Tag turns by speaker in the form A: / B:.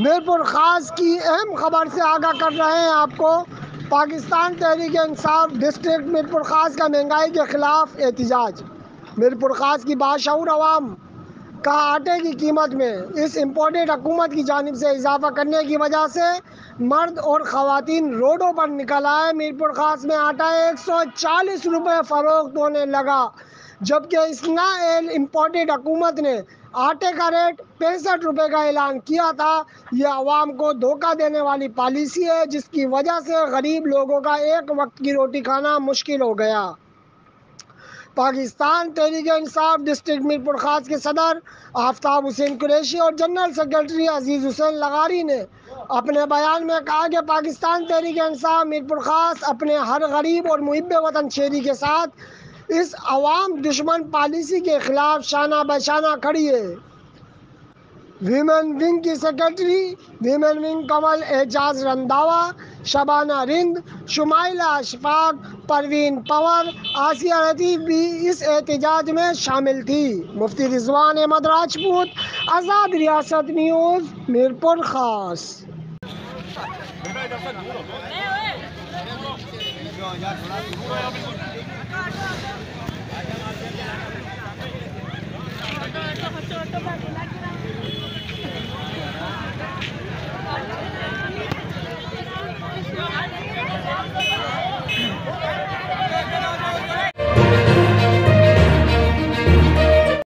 A: मीरपुर खास की अहम खबर से आगाह कर रहे हैं आपको। पाकिस्तान तहरीक इंसाफ डिस्ट्रिक्ट मीरपुर खास का महंगाई के खिलाफ एहतजाज। मीरपुर खास की बाशऊर अवाम का आटे की कीमत में इस इम्पोर्टेड हुकूमत की जानिब से इजाफा करने की वजह से मर्द और ख़वातीन रोडों पर निकल आए। मीरपुर खास में आटा 140 रुपये फ़रोख्त होने लगा, जबकि इसराइल इम्पोर्टेड हुकूमत ने आटे का रेट 65 रुपये का ऐलान किया था। ये आवाम को धोखा देने वाली पॉलिसी है, जिसकी वजह से गरीब लोगों का एक वक्त की रोटी खाना मुश्किल हो गया। पाकिस्तान तहरीक इंसाफ डिस्ट्रिक्ट मीरपुर खास के सदर आफ्ताब हुसैन कुरैशी और जनरल सेक्रेटरी अजीज़ हुसैन लगारी ने अपने बयान में कहा कि पाकिस्तान तहरीक इंसाफ मीरपुर खास अपने हर गरीब और मुहिब वतन शहरी के साथ इस अवाम दुश्मन पॉलिसी के खिलाफ शाना बशाना खड़ी है। वीमेन विंग की सेक्रेटरी वीमेन विंग कमल एजाज रंधावा, शबाना रिंद, शुमाइला अशफाक, परवीन पंवर, आसिया लतीफ़ भी इस एहतजाज में शामिल थी। मुफ्ती रिजवान अहमद राजपूत, आज़ाद रियासत न्यूज़, मीरपुर खास।